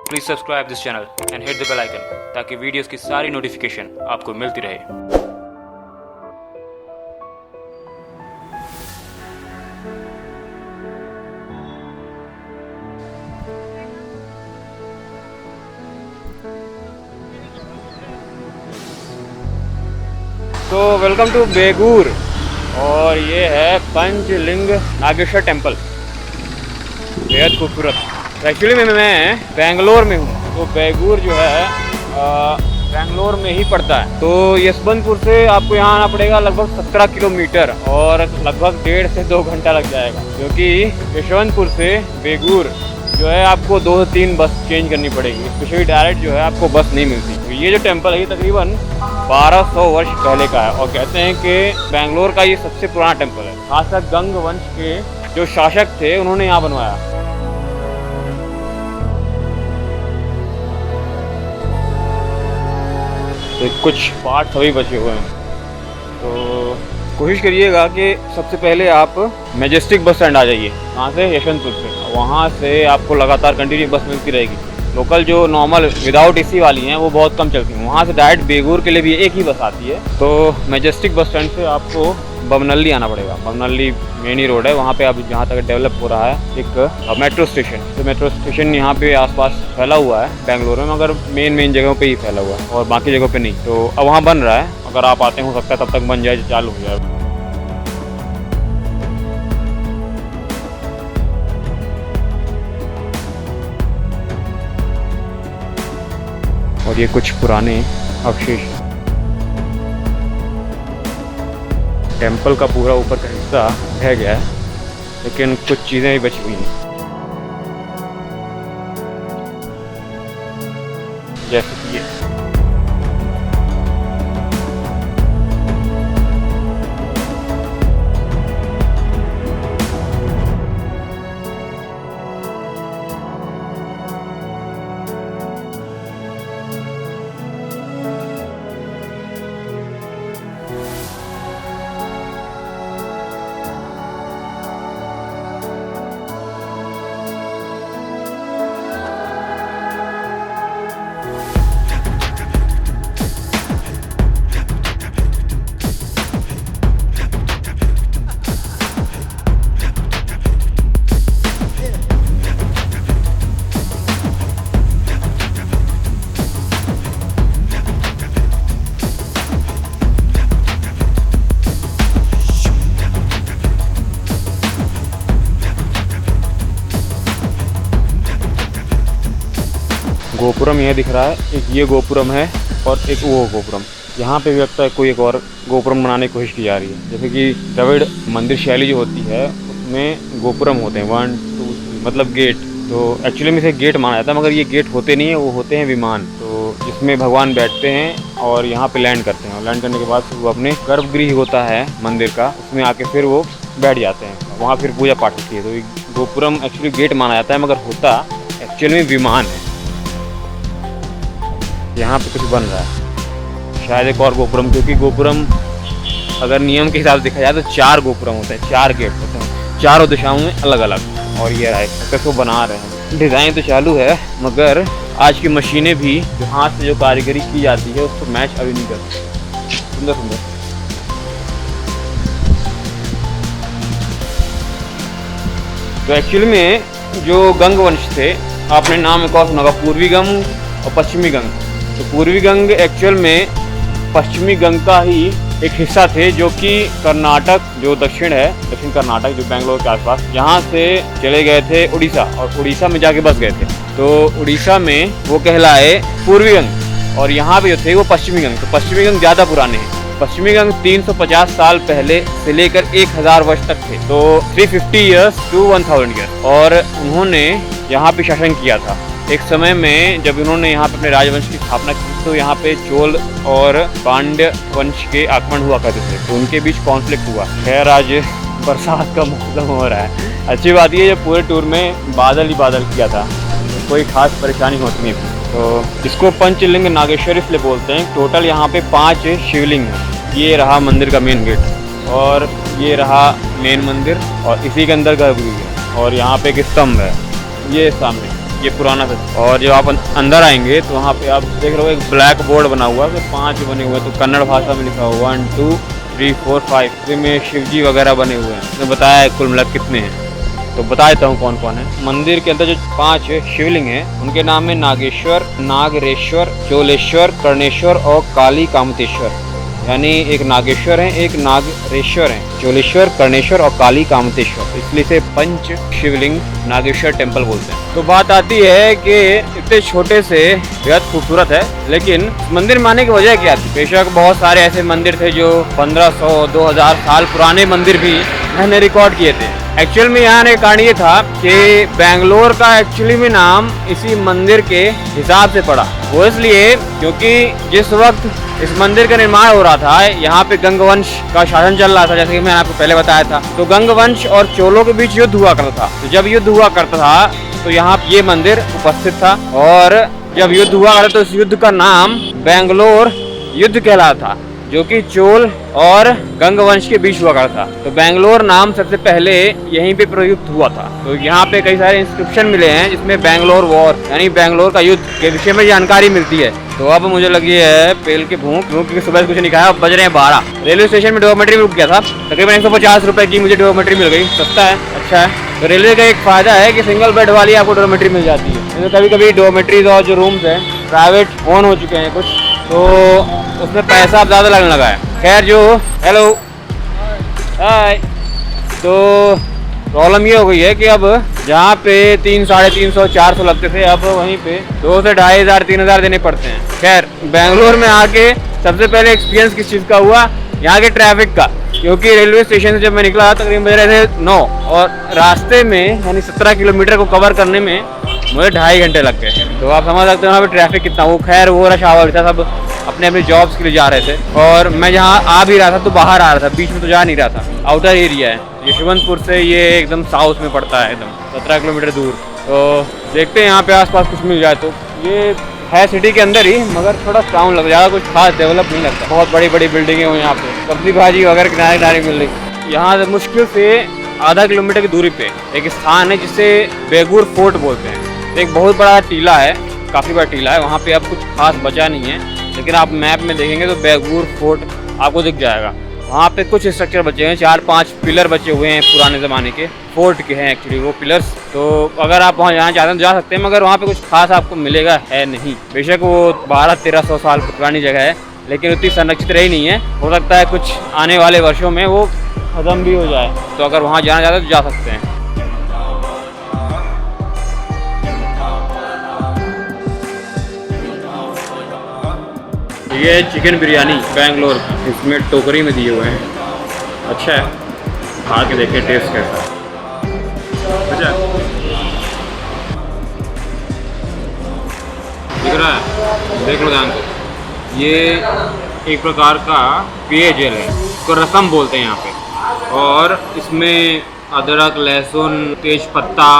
Please subscribe this channel and hit the bell icon ताकि videos की सारी notification आपको मिलती रहे। तो वेलकम टू बेगूर और ये है पंचलिंग नागेश्वर टेम्पल। बेहद खूबसूरत। एक्चुअली मैं बेंगलोर में हूँ, तो बेगूर जो है बेंगलोर में ही पड़ता है। तो यशवंतपुर से आपको यहाँ आना पड़ेगा लगभग 17 किलोमीटर और लगभग 1.5 से 2 घंटा लग जाएगा, क्योंकि यशवंतपुर से बेगूर जो है आपको 2 से 3 बस चेंज करनी पड़ेगी। स्पेशली डायरेक्ट जो है आपको बस नहीं मिलती। तो ये जो टेम्पल है ये तकरीबन 1200 वर्ष पहले का है और कहते हैं कि बेंगलोर का ये सबसे पुराना टेम्पल है। खासकर गंग वंश के जो शासक थे उन्होंने यहाँ बनवाया। तो कुछ पार्ट अभी बचे हुए हैं, तो कोशिश करिएगा कि सबसे पहले आप मैजेस्टिक बस स्टैंड आ जाइए। वहाँ से यशवंतपुर से, वहाँ से आपको लगातार कंटिन्यू बस मिलती रहेगी। लोकल जो नॉर्मल विदाउट एसी वाली हैं वो बहुत कम चलती हैं। वहाँ से डायरेक्ट बेगूर के लिए भी एक ही बस आती है। तो मैजेस्टिक बस स्टैंड से आपको बमनल्ली आना पड़ेगा। बमनल्ली मेन ही रोड है, वहाँ पे अब जहाँ तक डेवलप हो रहा है एक मेट्रो स्टेशन। तो मेट्रो स्टेशन यहाँ पे आसपास फैला हुआ है बेंगलोर में, मगर मेन जगहों पे ही फैला हुआ है और बाकी जगहों पे नहीं। तो अब वहाँ बन रहा है, अगर आप आते हो सकता है तब तक बन जाए, चालू हो जाए। और ये कुछ पुराने अवशेष। टेम्पल का पूरा ऊपर का हिस्सा ढह गया है, लेकिन कुछ चीज़ें भी बची हुई हैं, जैसे कि ये। गोपुरम यह दिख रहा है, एक ये गोपुरम है और एक वो गोपुरम। यहाँ पे भी लगता है कोई एक और गोपुरम बनाने की कोशिश की जा रही है। जैसे कि द्रविड़ मंदिर शैली जो होती है उसमें गोपुरम होते हैं 1 2 3, मतलब गेट। तो एक्चुअली में इसे गेट माना जाता है, मगर ये गेट होते नहीं है, वो होते हैं विमान। तो जिसमें भगवान बैठते हैं और यहाँ पे लैंड करते हैं, और लैंड करने के बाद फिर वो अपने गर्भगृह होता है मंदिर का, उसमें आके फिर वो बैठ जाते हैं, वहाँ फिर पूजा पाठ होती है। तो ये गोपुरम एक्चुअली गेट माना जाता है, मगर होता एक्चुअली में विमान है। यहाँ पे कुछ बन रहा है, शायद एक और गोपुरम, क्योंकि गोपुरम अगर नियम के हिसाब से देखा जाए तो 4 गोपुरम होते हैं, 4 गेट होते हैं, चारों दिशाओं में अलग अलग। और ये रहा तो बना रहे हैं। डिज़ाइन तो चालू है, मगर आज की मशीनें भी जो हाथ से जो कारीगरी की जाती है उसको मैच अभी नहीं करती। सुंदर सुंदर। तो एक्चुअली में जो गंग वंश थे, आपने नाम एक और सुना होगा, पूर्वी गंग और पश्चिमी गंग। तो पूर्वी गंग एक्चुअल में पश्चिमी गंग का ही एक हिस्सा थे, जो कि कर्नाटक जो दक्षिण कर्नाटक जो बेंगलोर के आसपास, यहाँ से चले गए थे उड़ीसा, और उड़ीसा में जाके बस गए थे। तो उड़ीसा में वो कहलाए पूर्वी गंग, और यहाँ पे जो थे वो पश्चिमी गंग। तो पश्चिमी गंग ज़्यादा पुराने हैं। पश्चिमी गंग 350 साल पहले से लेकर 1000 वर्ष तक थे, तो 350 ईयर्स टू 1000 ईयर्स। और उन्होंने यहाँ पे शासन किया था। एक समय में जब उन्होंने यहाँ पे अपने राजवंश की स्थापना की, तो यहाँ पे चोल और पांड्य वंश के आक्रमण हुआ करते थे, तो उनके बीच कॉन्फ्लिक्ट हुआ। खैर आज बरसात का मौसम हो रहा है। अच्छी बात ये है पूरे टूर में बादल ही बादल किया था, तो कोई खास परेशानी होती नहीं थी। तो इसको पंचलिंग नागेश्वर इसलिए बोलते हैं। टोटल यहाँ पे 5 शिवलिंग हैं। ये रहा मंदिर का मेन गेट, और ये रहा मेन मंदिर, और इसी के अंदर गर्भगृह है, और यहाँ पे एक स्तंभ है। ये सामने ये पुराना था। और जब आप अंदर आएंगे तो वहाँ पे आप देख रहे हो एक ब्लैक बोर्ड बना हुआ है, 5 बने हुए हैं, तो कन्नड़ भाषा में लिखा हुआ 1 2 3 4 5। इसमें शिव जी वगैरह बने हुए हैं। उसने बताया है कुल मिलाकर कितने हैं, तो बता देता हूँ कौन कौन है। मंदिर के अंदर जो 5 शिवलिंग हैं उनके नाम है नागेश्वर, नागरेश्वर, चोलेश्वर, कर्णेश्वर और काली कामतेश्वर। यानी एक नागेश्वर है, एक नागरेश्वर है, चोलेश्वर, कर्णेश्वर और काली कामतेश्वर, इसलिए से पंच शिवलिंग नागेश्वर टेम्पल बोलते हैं। तो बात आती है कि इतने छोटे से बेहद खूबसूरत है, लेकिन मंदिर में आने की वजह क्या थी? बेशक बहुत सारे ऐसे मंदिर थे जो 1500-2000 साल पुराने मंदिर भी मैंने रिकॉर्ड किए थे। एक्चुअल में यहाँ का कारण ये था कि बेंगलोर का एक्चुअली में नाम इसी मंदिर के हिसाब से पड़ा। वो इसलिए क्योंकि जिस वक्त इस मंदिर का निर्माण हो रहा था, यहाँ पे गंग वंश का शासन चल रहा था, जैसे कि मैंने आपको पहले बताया था। तो गंग वंश और चोलों के बीच युद्ध हुआ करता था। तो जब युद्ध हुआ करता था तो यहाँ ये मंदिर उपस्थित था, और जब युद्ध हुआ करता तो इस युद्ध का नाम बेंगलोर युद्ध कहलाता था, जो कि चोल और गंग वंश के बीच हुआ करता था। तो बेंगलोर नाम सबसे पहले यहीं पे प्रयुक्त हुआ था। तो यहाँ पे कई सारे इंस्क्रिप्शन मिले हैं जिसमें बेंगलोर वॉर यानी बेंगलोर का युद्ध के विषय में जानकारी मिलती है। तो अब मुझे लगी है पेल के भूख, क्योंकि सुबह से कुछ नहीं खाया। अब बज रहे हैं 12। रेलवे स्टेशन में डॉर्मेट्री में रुक गया था, तकरीबन 150 रुपए की मुझे डॉर्मेट्री मिल गई। सस्ता है, अच्छा है। तो रेलवे का एक फायदा है कि सिंगल बेड वाली आपको डॉर्मेट्री मिल जाती है। तो कभी कभी डॉर्मेट्रीज और जो रूम्स हैं प्राइवेट ओन हो चुके हैं कुछ, तो उसमें पैसा अब ज़्यादा लगने लगा है। खैर जो हेलो हाय, तो प्रॉब्लम ये हो गई है कि अब जहाँ पे 300, 350, 400 लगते थे, अब वहीं पे 2 से 2500, 3000 देने पड़ते हैं। खैर बेंगलोर में आके सबसे पहले एक्सपीरियंस किस चीज़ का हुआ? यहाँ के ट्रैफिक का। क्योंकि रेलवे स्टेशन से जब मैं निकला तकरीबन बज रहे थे 9, और रास्ते में यानी 17 किलोमीटर को कवर करने में मुझे 2.5 घंटे लग गए। तो आप समझ सकते हो वहाँ पे ट्रैफिक कितना। वो खैर वो रश आवर था, सब अपने अपने जॉब्स के लिए जा रहे थे, और मैं जहाँ आ भी रहा था तो बाहर आ रहा था, बीच में तो जा नहीं रहा था। आउटर एरिया है यशवंतपुर से, ये एकदम साउथ में पड़ता है, एकदम 17 किलोमीटर दूर। तो देखते हैं यहाँ पे आसपास कुछ मिल जाए। तो ये है सिटी के अंदर ही, मगर थोड़ा टाउन लग, ज़्यादा कुछ खास डेवलप नहीं लगता। बहुत बड़ी बड़ी बिल्डिंगें हुई यहाँ पे, सब्जी भाजी वगैरह किनारे किनारे मिल रही। यहाँ से मुश्किल से आधा किलोमीटर की दूरी पे एक स्थान है जिसे बेगूर फोर्ट बोलते हैं। एक बहुत बड़ा टीला है, काफ़ी बड़ा टीला है। वहाँ पे अब कुछ खास बचा नहीं है, लेकिन आप मैप में देखेंगे तो बेगूर फोर्ट आपको दिख जाएगा। वहाँ पे कुछ स्ट्रक्चर बचे हैं, 4-5 पिलर बचे हुए हैं पुराने ज़माने के, फोर्ट के हैं एक्चुअली वो पिलर्स। तो अगर आप वहाँ जाना चाहते हैं तो जा सकते हैं, मगर वहाँ पे कुछ खास आपको मिलेगा है नहीं। बेशक वो 1200-1300 साल पुरानी जगह है, लेकिन उतनी संरक्षित रही नहीं है। हो सकता है कुछ आने वाले वर्षों में वो ख़त्म भी हो जाए। तो अगर वहाँ जाना चाहते हैं तो जा सकते हैं। ये चिकन बिरयानी बेंगलोर की, इसमें टोकरी में दिए हुए हैं। अच्छा है, खा के देखिए टेस्ट कैसा है। अच्छा दिख रहा है, देख लो ध्यान से। ये एक प्रकार का पेयजल है, इसको रसम बोलते हैं यहाँ पे, और इसमें अदरक, लहसुन, तेज पत्ता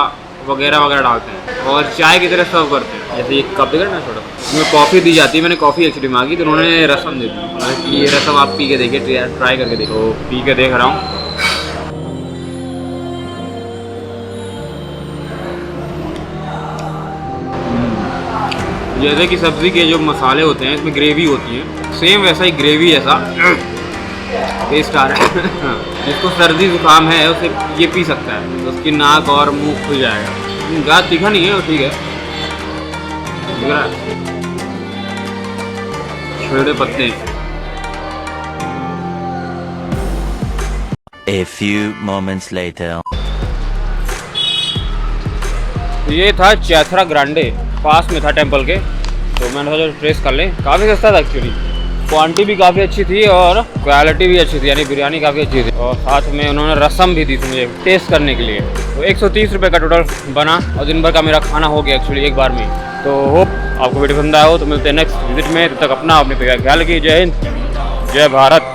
वगैरह वगैरह डालते हैं और चाय की तरह सर्व करते हैं। जैसे एक कप देकर ना छोटा, इसमें कॉफ़ी दी जाती है। मैंने कॉफ़ी एक्चुअली मांगी तो उन्होंने रसम दे दी। ये रसम आप पी के देखिए, ट्राई करके देखो। पी के देख रहा हूँ। जैसे कि सब्ज़ी के जो मसाले होते हैं इसमें ग्रेवी होती है, सेम वैसा ही ग्रेवी ऐसा टेस्ट आ रहा है। जिसको सर्दी जुकाम है उसे ये पी सकता है, तो उसकी नाक और मुंह खुल जाएगा। ज़्यादा तीखा नहीं है, ठीक है। दिख रहा है छोटे पत्ते। A few moments later. ये था चैथरा ग्रांडे, पास में था टेंपल के, तो मैंने सोचा ट्रेस कर लें। काफ़ी सस्ता था एक्चुअली, क्वांटिटी भी काफ़ी अच्छी थी और क्वालिटी भी अच्छी थी, यानी बिरयानी काफ़ी अच्छी थी। और साथ में उन्होंने रसम भी दी थी मुझे टेस्ट करने के लिए। तो 130 रुपये का टोटल बना और दिन भर का मेरा खाना हो गया एक्चुअली एक बार में। तो होप आपको वीडियो पसंद आया हो। तो मिलते हैं नेक्स्ट विजिट में, तब तक अपना अपने पे ख्याल रखिए। जय हिंद, जय भारत।